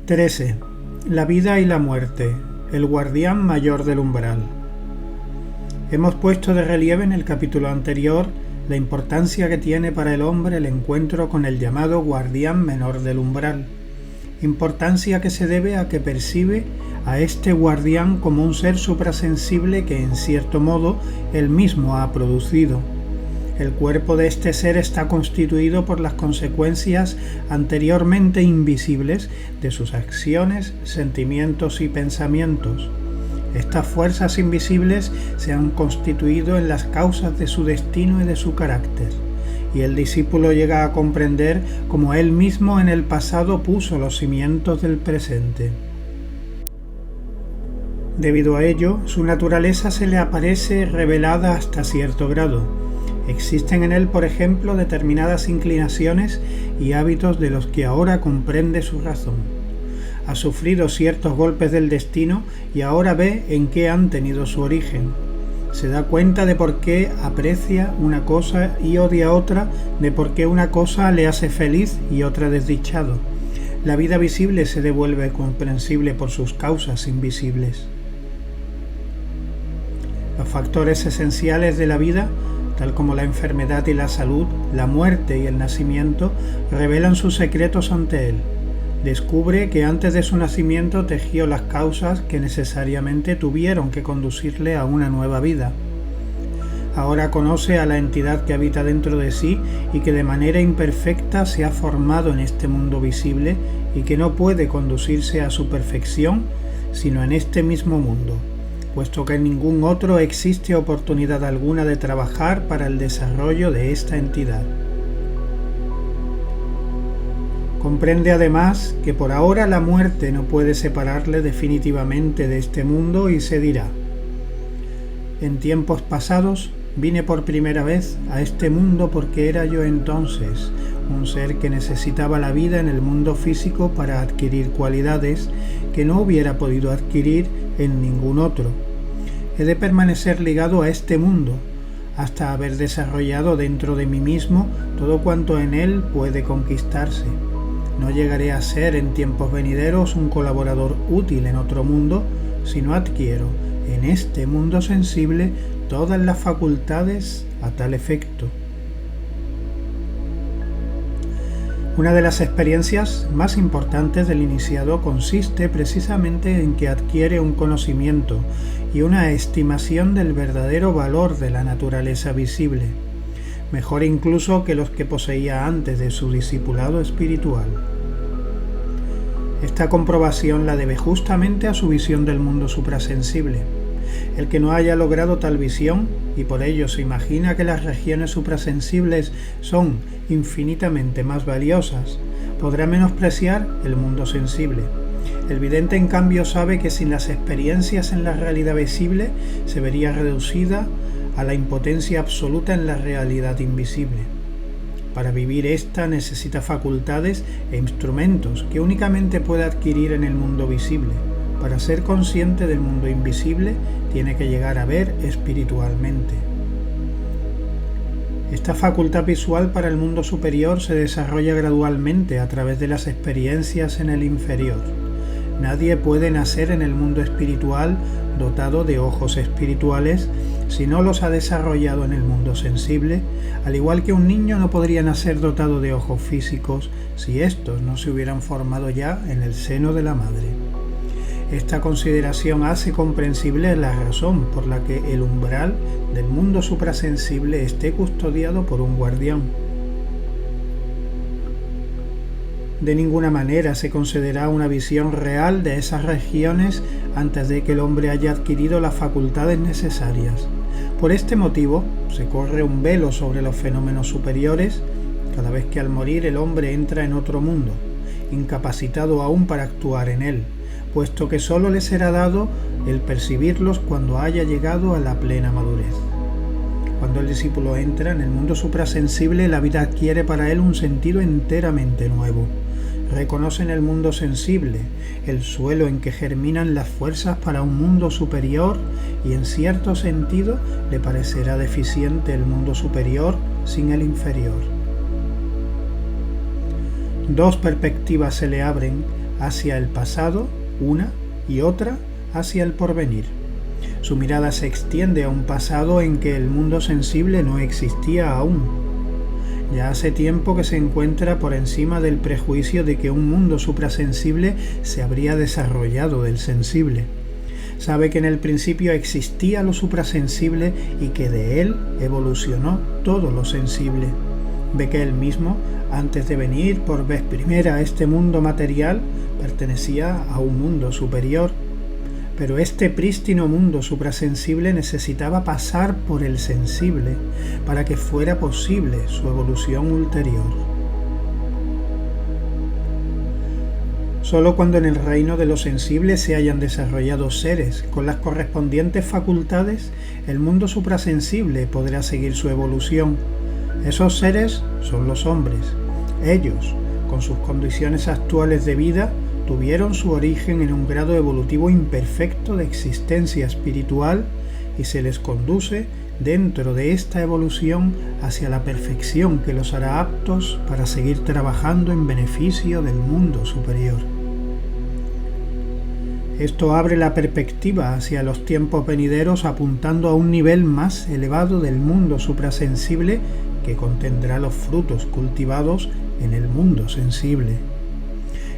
13. La vida y la muerte, el guardián mayor del umbral. Hemos puesto de relieve en el capítulo anterior la importancia que tiene para el hombre el encuentro con el llamado guardián menor del umbral, importancia que se debe a que percibe a este guardián como un ser suprasensible que en cierto modo él mismo ha producido. El cuerpo de este ser está constituido por las consecuencias anteriormente invisibles de sus acciones, sentimientos y pensamientos. Estas fuerzas invisibles se han constituido en las causas de su destino y de su carácter, y el discípulo llega a comprender cómo él mismo en el pasado puso los cimientos del presente. Debido a ello, su naturaleza se le aparece revelada hasta cierto grado. Existen en él, por ejemplo, determinadas inclinaciones y hábitos de los que ahora comprende su razón. Ha sufrido ciertos golpes del destino y ahora ve en qué han tenido su origen. Se da cuenta de por qué aprecia una cosa y odia otra, de por qué una cosa le hace feliz y otra desdichado. La vida visible se devuelve comprensible por sus causas invisibles. Los factores esenciales de la vida, tal como la enfermedad y la salud, la muerte y el nacimiento, revelan sus secretos ante él. Descubre que antes de su nacimiento tejió las causas que necesariamente tuvieron que conducirle a una nueva vida. Ahora conoce a la entidad que habita dentro de sí y que de manera imperfecta se ha formado en este mundo visible y que no puede conducirse a su perfección sino en este mismo mundo, puesto que en ningún otro existe oportunidad alguna de trabajar para el desarrollo de esta entidad. Comprende además que por ahora la muerte no puede separarle definitivamente de este mundo y se dirá: en tiempos pasados vine por primera vez a este mundo porque era yo entonces un ser que necesitaba la vida en el mundo físico para adquirir cualidades que no hubiera podido adquirir en ningún otro. He de permanecer ligado a este mundo hasta haber desarrollado dentro de mí mismo todo cuanto en él puede conquistarse. No llegaré a ser en tiempos venideros un colaborador útil en otro mundo si no adquiero en este mundo sensible todas las facultades a tal efecto. Una de las experiencias más importantes del iniciado consiste precisamente en que adquiere un conocimiento y una estimación del verdadero valor de la naturaleza visible, mejor incluso que los que poseía antes de su discipulado espiritual. Esta comprobación la debe justamente a su visión del mundo suprasensible. El que no haya logrado tal visión y por ello se imagina que las regiones suprasensibles son infinitamente más valiosas, podrá menospreciar el mundo sensible. El vidente, en cambio, sabe que sin las experiencias en la realidad visible se vería reducida a la impotencia absoluta en la realidad invisible. Para vivir esta necesita facultades e instrumentos que únicamente puede adquirir en el mundo visible. Para ser consciente del mundo invisible, tiene que llegar a ver espiritualmente. Esta facultad visual para el mundo superior se desarrolla gradualmente a través de las experiencias en el inferior. Nadie puede nacer en el mundo espiritual dotado de ojos espirituales si no los ha desarrollado en el mundo sensible, al igual que un niño no podría nacer dotado de ojos físicos si estos no se hubieran formado ya en el seno de la madre. Esta consideración hace comprensible la razón por la que el umbral del mundo suprasensible esté custodiado por un guardián. De ninguna manera se concederá una visión real de esas regiones antes de que el hombre haya adquirido las facultades necesarias. Por este motivo, se corre un velo sobre los fenómenos superiores cada vez que al morir el hombre entra en otro mundo, incapacitado aún para actuar en él, puesto que sólo le será dado el percibirlos cuando haya llegado a la plena madurez. Cuando el discípulo entra en el mundo suprasensible, la vida adquiere para él un sentido enteramente nuevo. Reconoce en el mundo sensible el suelo en que germinan las fuerzas para un mundo superior y en cierto sentido le parecerá deficiente el mundo superior sin el inferior. Dos perspectivas se le abren hacia el pasado, una y otra hacia el porvenir. Su mirada se extiende a un pasado en que el mundo sensible no existía aún. Ya hace tiempo que se encuentra por encima del prejuicio de que un mundo suprasensible se habría desarrollado del sensible. Sabe que en el principio existía lo suprasensible y que de él evolucionó todo lo sensible. Ve que él mismo, antes de venir por vez primera a este mundo material, pertenecía a un mundo superior. Pero este prístino mundo suprasensible necesitaba pasar por el sensible para que fuera posible su evolución ulterior. Solo cuando en el reino de lo sensible se hayan desarrollado seres con las correspondientes facultades, el mundo suprasensible podrá seguir su evolución. Esos seres son los hombres. Ellos, con sus condiciones actuales de vida, tuvieron su origen en un grado evolutivo imperfecto de existencia espiritual y se les conduce dentro de esta evolución hacia la perfección que los hará aptos para seguir trabajando en beneficio del mundo superior. Esto abre la perspectiva hacia los tiempos venideros apuntando a un nivel más elevado del mundo suprasensible que contendrá los frutos cultivados en el mundo sensible.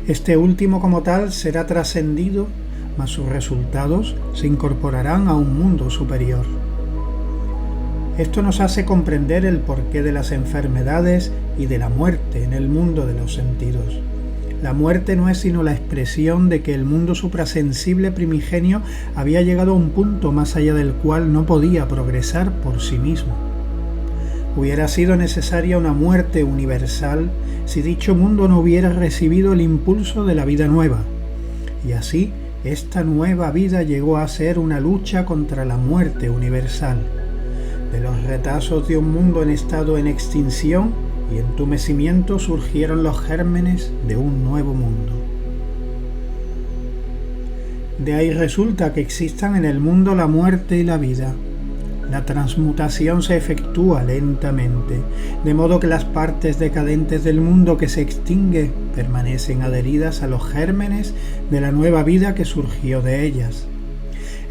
Este último como tal será trascendido, mas sus resultados se incorporarán a un mundo superior. Esto nos hace comprender el porqué de las enfermedades y de la muerte en el mundo de los sentidos. La muerte no es sino la expresión de que el mundo suprasensible primigenio había llegado a un punto más allá del cual no podía progresar por sí mismo. Hubiera sido necesaria una muerte universal si dicho mundo no hubiera recibido el impulso de la vida nueva. Y así, esta nueva vida llegó a ser una lucha contra la muerte universal. De los retazos de un mundo en estado en extinción y entumecimiento surgieron los gérmenes de un nuevo mundo. De ahí resulta que existan en el mundo la muerte y la vida. La transmutación se efectúa lentamente, de modo que las partes decadentes del mundo que se extingue permanecen adheridas a los gérmenes de la nueva vida que surgió de ellas.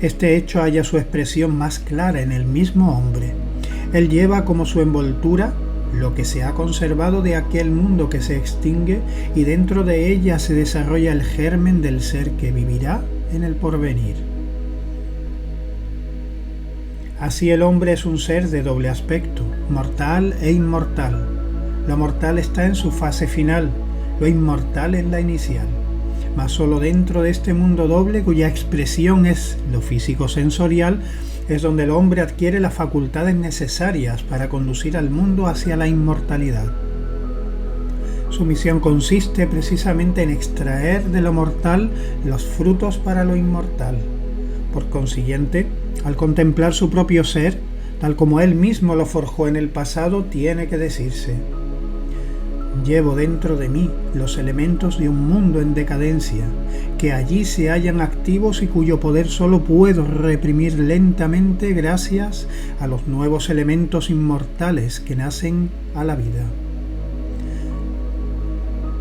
Este hecho halla su expresión más clara en el mismo hombre. Él lleva como su envoltura lo que se ha conservado de aquel mundo que se extingue y dentro de ella se desarrolla el germen del ser que vivirá en el porvenir. Así el hombre es un ser de doble aspecto, mortal e inmortal. Lo mortal está en su fase final, lo inmortal en la inicial. Mas solo dentro de este mundo doble, cuya expresión es lo físico-sensorial, es donde el hombre adquiere las facultades necesarias para conducir al mundo hacia la inmortalidad. Su misión consiste precisamente en extraer de lo mortal los frutos para lo inmortal. Por consiguiente, al contemplar su propio ser, tal como él mismo lo forjó en el pasado, tiene que decirse: llevo dentro de mí los elementos de un mundo en decadencia, que allí se hallan activos y cuyo poder solo puedo reprimir lentamente gracias a los nuevos elementos inmortales que nacen a la vida.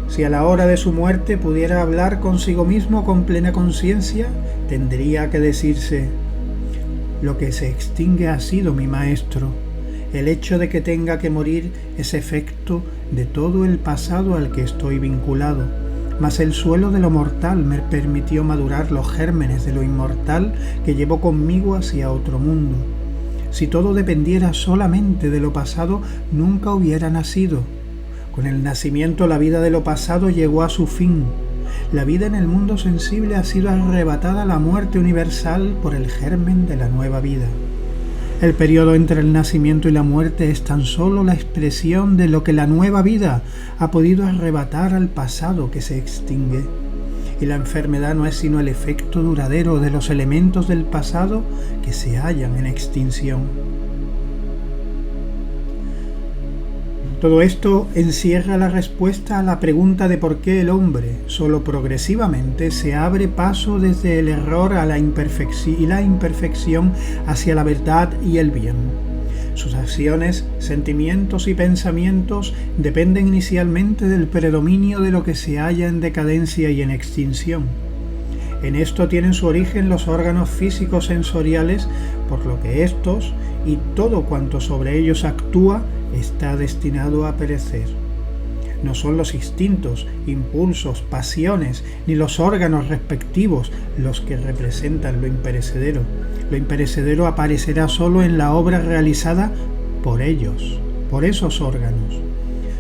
Si a la hora de su muerte pudiera hablar consigo mismo con plena conciencia, tendría que decirse: lo que se extingue ha sido mi maestro. El hecho de que tenga que morir es efecto de todo el pasado al que estoy vinculado, mas el suelo de lo mortal me permitió madurar los gérmenes de lo inmortal que llevo conmigo hacia otro mundo. Si todo dependiera solamente de lo pasado, nunca hubiera nacido. Con el nacimiento la vida de lo pasado llegó a su fin. La vida en el mundo sensible ha sido arrebatada a la muerte universal por el germen de la nueva vida. El periodo entre el nacimiento y la muerte es tan solo la expresión de lo que la nueva vida ha podido arrebatar al pasado que se extingue. Y la enfermedad no es sino el efecto duradero de los elementos del pasado que se hallan en extinción. Todo esto encierra la respuesta a la pregunta de por qué el hombre, solo progresivamente, se abre paso desde el error a la imperfección hacia la verdad y el bien. Sus acciones, sentimientos y pensamientos dependen inicialmente del predominio de lo que se halla en decadencia y en extinción. En esto tienen su origen los órganos físicos sensoriales, por lo que estos y todo cuanto sobre ellos actúa está destinado a perecer. No son los instintos, impulsos, pasiones, ni los órganos respectivos los que representan lo imperecedero. Lo imperecedero aparecerá solo en la obra realizada por ellos, por esos órganos.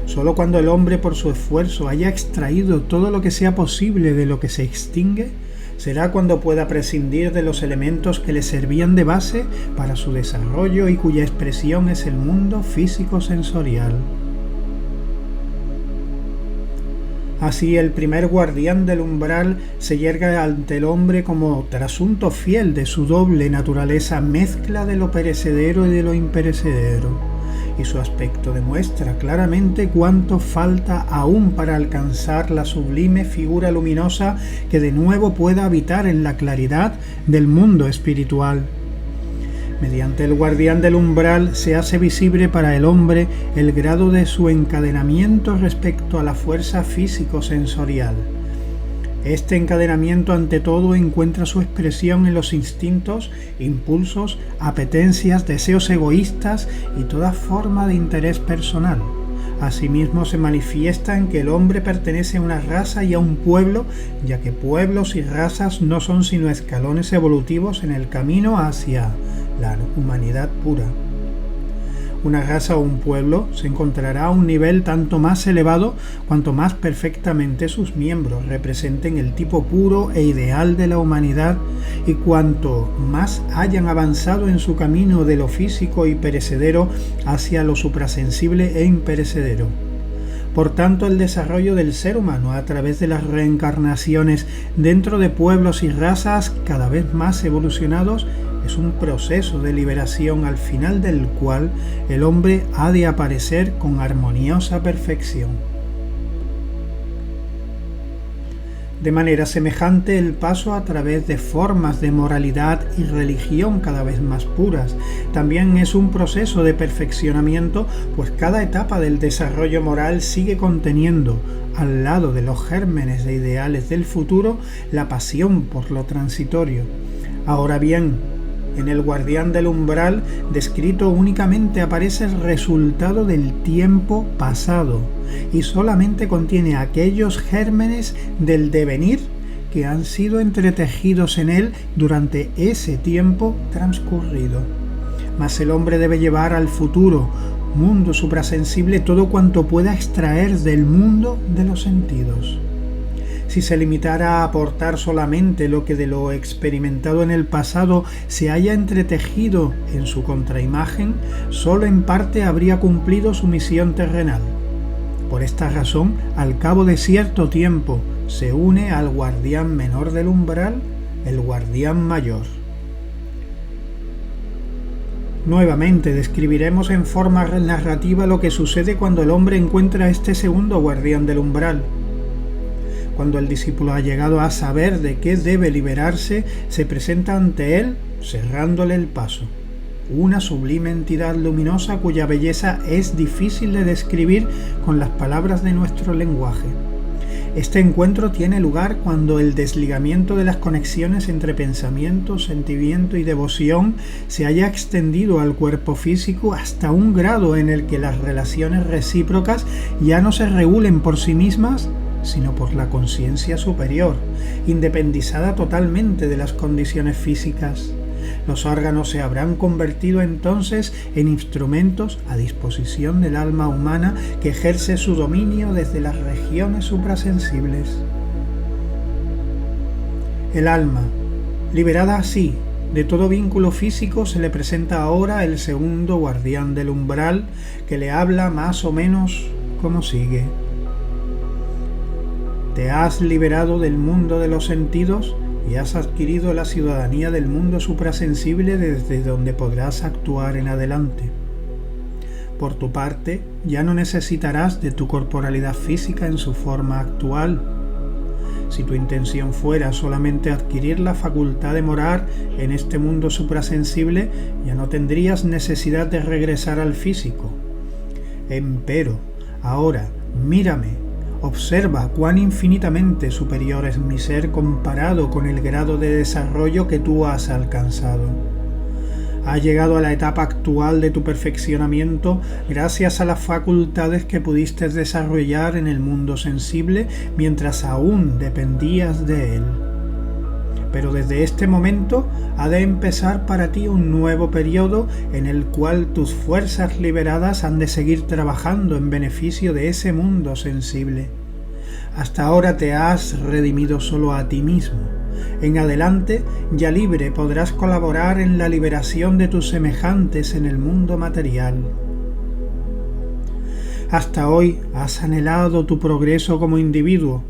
Solo cuando el hombre por su esfuerzo haya extraído todo lo que sea posible de lo que se extingue, será cuando pueda prescindir de los elementos que le servían de base para su desarrollo y cuya expresión es el mundo físico-sensorial. Así, el primer guardián del umbral se yerga ante el hombre como trasunto fiel de su doble naturaleza, mezcla de lo perecedero y de lo imperecedero, y su aspecto demuestra claramente cuánto falta aún para alcanzar la sublime figura luminosa que de nuevo pueda habitar en la claridad del mundo espiritual. Mediante el guardián del umbral se hace visible para el hombre el grado de su encadenamiento respecto a la fuerza físico-sensorial. Este encadenamiento ante todo encuentra su expresión en los instintos, impulsos, apetencias, deseos egoístas y toda forma de interés personal. Asimismo se manifiesta en que el hombre pertenece a una raza y a un pueblo, ya que pueblos y razas no son sino escalones evolutivos en el camino hacia la humanidad pura. Una raza o un pueblo se encontrará a un nivel tanto más elevado cuanto más perfectamente sus miembros representen el tipo puro e ideal de la humanidad y cuanto más hayan avanzado en su camino de lo físico y perecedero hacia lo suprasensible e imperecedero. Por tanto, el desarrollo del ser humano a través de las reencarnaciones dentro de pueblos y razas cada vez más evolucionados es un proceso de liberación al final del cual el hombre ha de aparecer con armoniosa perfección. De manera semejante, el paso a través de formas de moralidad y religión cada vez más puras también es un proceso de perfeccionamiento, pues cada etapa del desarrollo moral sigue conteniendo, al lado de los gérmenes de ideales del futuro, la pasión por lo transitorio. Ahora bien, en el guardián del umbral descrito únicamente aparece el resultado del tiempo pasado y solamente contiene aquellos gérmenes del devenir que han sido entretejidos en él durante ese tiempo transcurrido. Mas el hombre debe llevar al futuro mundo suprasensible todo cuanto pueda extraer del mundo de los sentidos. Si se limitara a aportar solamente lo que de lo experimentado en el pasado se haya entretejido en su contraimagen, solo en parte habría cumplido su misión terrenal. Por esta razón, al cabo de cierto tiempo, se une al guardián menor del umbral, el guardián mayor. Nuevamente describiremos en forma narrativa lo que sucede cuando el hombre encuentra a este segundo guardián del umbral. Cuando el discípulo ha llegado a saber de qué debe liberarse, se presenta ante él, cerrándole el paso. Una sublime entidad luminosa cuya belleza es difícil de describir con las palabras de nuestro lenguaje. Este encuentro tiene lugar cuando el desligamiento de las conexiones entre pensamiento, sentimiento y devoción se haya extendido al cuerpo físico hasta un grado en el que las relaciones recíprocas ya no se regulen por sí mismas, sino por la conciencia superior, independizada totalmente de las condiciones físicas. Los órganos se habrán convertido entonces en instrumentos a disposición del alma humana que ejerce su dominio desde las regiones suprasensibles. El alma, liberada así de todo vínculo físico, se le presenta ahora el segundo guardián del umbral, que le habla más o menos como sigue. Te has liberado del mundo de los sentidos y has adquirido la ciudadanía del mundo suprasensible desde donde podrás actuar en adelante. Por tu parte, ya no necesitarás de tu corporalidad física en su forma actual. Si tu intención fuera solamente adquirir la facultad de morar en este mundo suprasensible, ya no tendrías necesidad de regresar al físico. Empero, ahora, mírame, observa cuán infinitamente superior es mi ser comparado con el grado de desarrollo que tú has alcanzado. Has llegado a la etapa actual de tu perfeccionamiento gracias a las facultades que pudiste desarrollar en el mundo sensible mientras aún dependías de él. Pero desde este momento ha de empezar para ti un nuevo periodo en el cual tus fuerzas liberadas han de seguir trabajando en beneficio de ese mundo sensible. Hasta ahora te has redimido solo a ti mismo. En adelante, ya libre, podrás colaborar en la liberación de tus semejantes en el mundo material. Hasta hoy has anhelado tu progreso como individuo.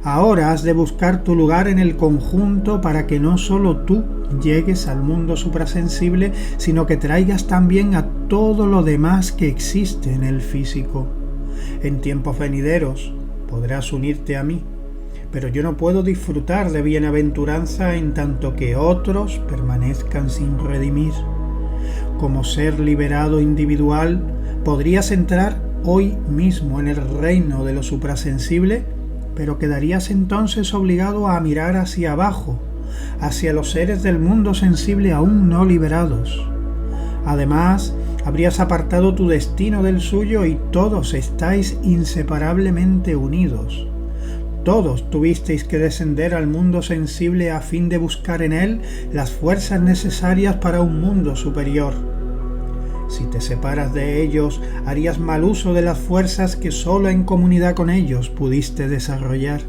Ahora has de buscar tu lugar en el conjunto para que no solo tú llegues al mundo suprasensible, sino que traigas también a todo lo demás que existe en el físico. En tiempos venideros podrás unirte a mí, pero yo no puedo disfrutar de bienaventuranza en tanto que otros permanezcan sin redimir. Como ser liberado individual, podrías entrar hoy mismo en el reino de lo suprasensible, pero quedarías entonces obligado a mirar hacia abajo, hacia los seres del mundo sensible aún no liberados. Además, habrías apartado tu destino del suyo y todos estáis inseparablemente unidos. Todos tuvisteis que descender al mundo sensible a fin de buscar en él las fuerzas necesarias para un mundo superior. Si te separas de ellos, harías mal uso de las fuerzas que solo en comunidad con ellos pudiste desarrollar.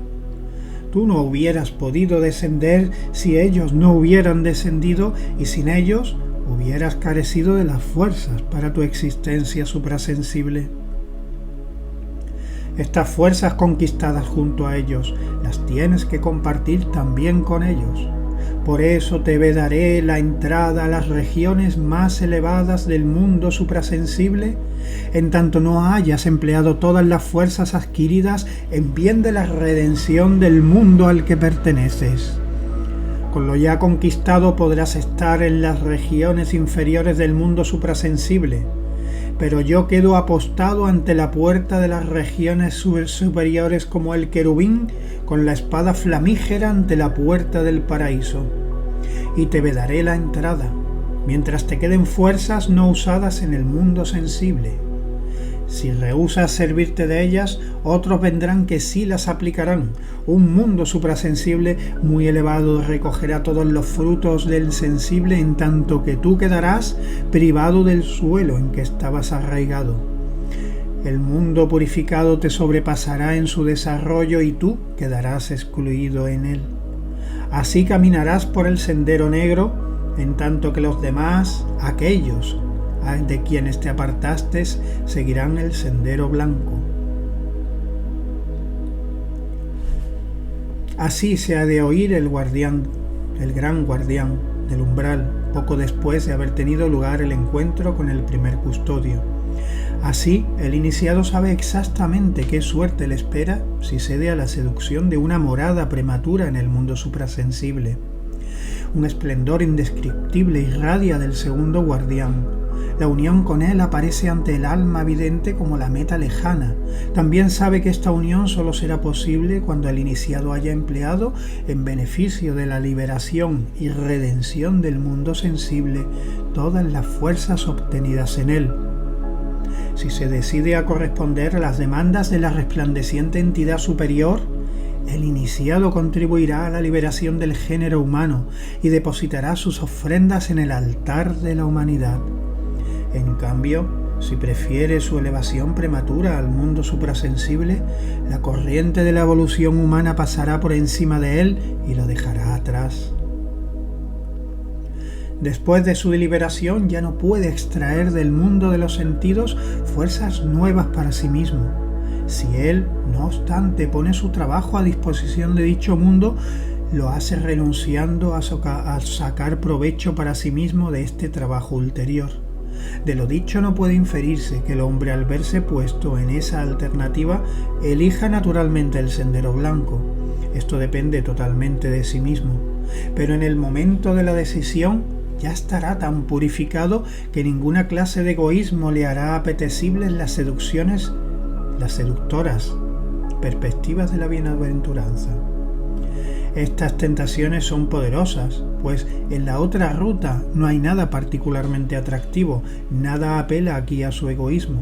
Tú no hubieras podido descender si ellos no hubieran descendido, y sin ellos hubieras carecido de las fuerzas para tu existencia suprasensible. Estas fuerzas conquistadas junto a ellos las tienes que compartir también con ellos. Por eso te vedaré la entrada a las regiones más elevadas del mundo suprasensible, en tanto no hayas empleado todas las fuerzas adquiridas en bien de la redención del mundo al que perteneces. Con lo ya conquistado podrás estar en las regiones inferiores del mundo suprasensible, pero yo quedo apostado ante la puerta de las regiones superiores como el querubín con la espada flamígera ante la puerta del paraíso, y te vedaré la entrada, mientras te queden fuerzas no usadas en el mundo sensible. Si rehusas servirte de ellas, otros vendrán que sí las aplicarán. Un mundo suprasensible muy elevado recogerá todos los frutos del sensible, en tanto que tú quedarás privado del suelo en que estabas arraigado. El mundo purificado te sobrepasará en su desarrollo y tú quedarás excluido en él. Así caminarás por el sendero negro, en tanto que los demás, aquellos de quienes te apartaste, seguirán el sendero blanco. Así se ha de oír el guardián, el gran guardián del umbral, poco después de haber tenido lugar el encuentro con el primer custodio. Así, el iniciado sabe exactamente qué suerte le espera si cede a la seducción de una morada prematura en el mundo suprasensible. Un esplendor indescriptible irradia del segundo guardián. La unión con él aparece ante el alma vidente como la meta lejana. También sabe que esta unión solo será posible cuando el iniciado haya empleado en beneficio de la liberación y redención del mundo sensible todas las fuerzas obtenidas en él. Si se decide a corresponder a las demandas de la resplandeciente entidad superior, el iniciado contribuirá a la liberación del género humano y depositará sus ofrendas en el altar de la humanidad. En cambio, si prefiere su elevación prematura al mundo suprasensible, la corriente de la evolución humana pasará por encima de él y lo dejará atrás. Después de su deliberación ya no puede extraer del mundo de los sentidos fuerzas nuevas para sí mismo. Si él, no obstante, pone su trabajo a disposición de dicho mundo, lo hace renunciando a sacar provecho para sí mismo de este trabajo ulterior. De lo dicho no puede inferirse que el hombre, al verse puesto en esa alternativa, elija naturalmente el sendero blanco. Esto depende totalmente de sí mismo, pero en el momento de la decisión ya estará tan purificado que ninguna clase de egoísmo le hará apetecibles las seductoras perspectivas de la bienaventuranza. Estas tentaciones son poderosas, pues en la otra ruta no hay nada particularmente atractivo, nada apela aquí a su egoísmo.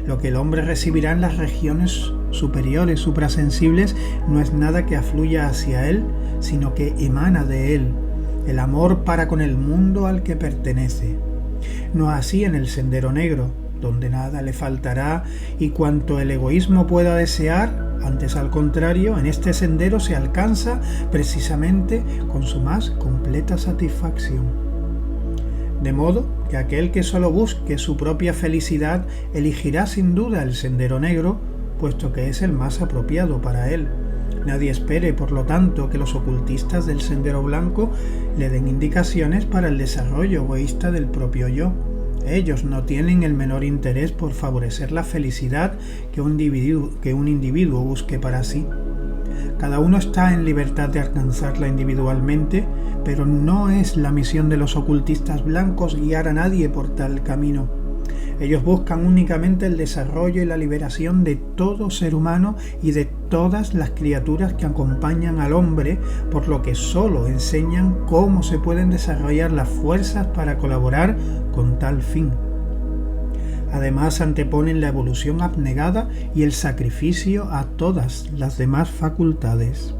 Lo que el hombre recibirá en las regiones superiores, suprasensibles, no es nada que afluya hacia él, sino que emana de él, el amor para con el mundo al que pertenece. No así en el sendero negro, donde nada le faltará y cuanto el egoísmo pueda desear. Antes, al contrario, en este sendero se alcanza precisamente con su más completa satisfacción. De modo que aquel que solo busque su propia felicidad elegirá sin duda el sendero negro, puesto que es el más apropiado para él. Nadie espere, por lo tanto, que los ocultistas del sendero blanco le den indicaciones para el desarrollo egoísta del propio yo. Ellos no tienen el menor interés por favorecer la felicidad que un individuo busque para sí. Cada uno está en libertad de alcanzarla individualmente, pero no es la misión de los ocultistas blancos guiar a nadie por tal camino. Ellos buscan únicamente el desarrollo y la liberación de todo ser humano y de todas las criaturas que acompañan al hombre, por lo que solo enseñan cómo se pueden desarrollar las fuerzas para colaborar con tal fin. Además, anteponen la evolución abnegada y el sacrificio a todas las demás facultades.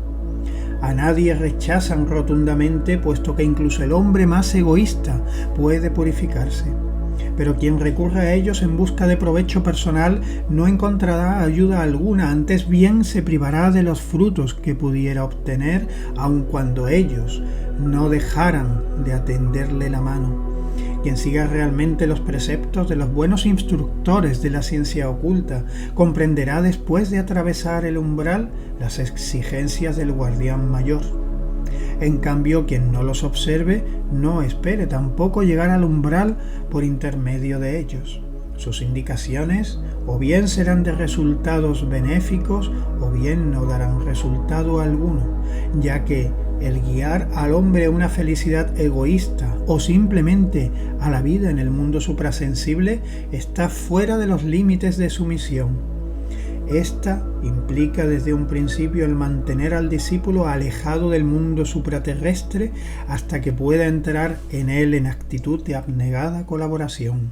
A nadie rechazan rotundamente, puesto que incluso el hombre más egoísta puede purificarse. Pero quien recurre a ellos en busca de provecho personal no encontrará ayuda alguna, antes bien se privará de los frutos que pudiera obtener, aun cuando ellos no dejaran de tenderle la mano. Quien siga realmente los preceptos de los buenos instructores de la ciencia oculta comprenderá después de atravesar el umbral las exigencias del guardián mayor. En cambio, quien no los observe, no espere tampoco llegar al umbral por intermedio de ellos. Sus indicaciones o bien serán de resultados benéficos o bien no darán resultado alguno, ya que el guiar al hombre a una felicidad egoísta o simplemente a la vida en el mundo suprasensible está fuera de los límites de su misión. Esta implica desde un principio el mantener al discípulo alejado del mundo supraterrestre hasta que pueda entrar en él en actitud de abnegada colaboración.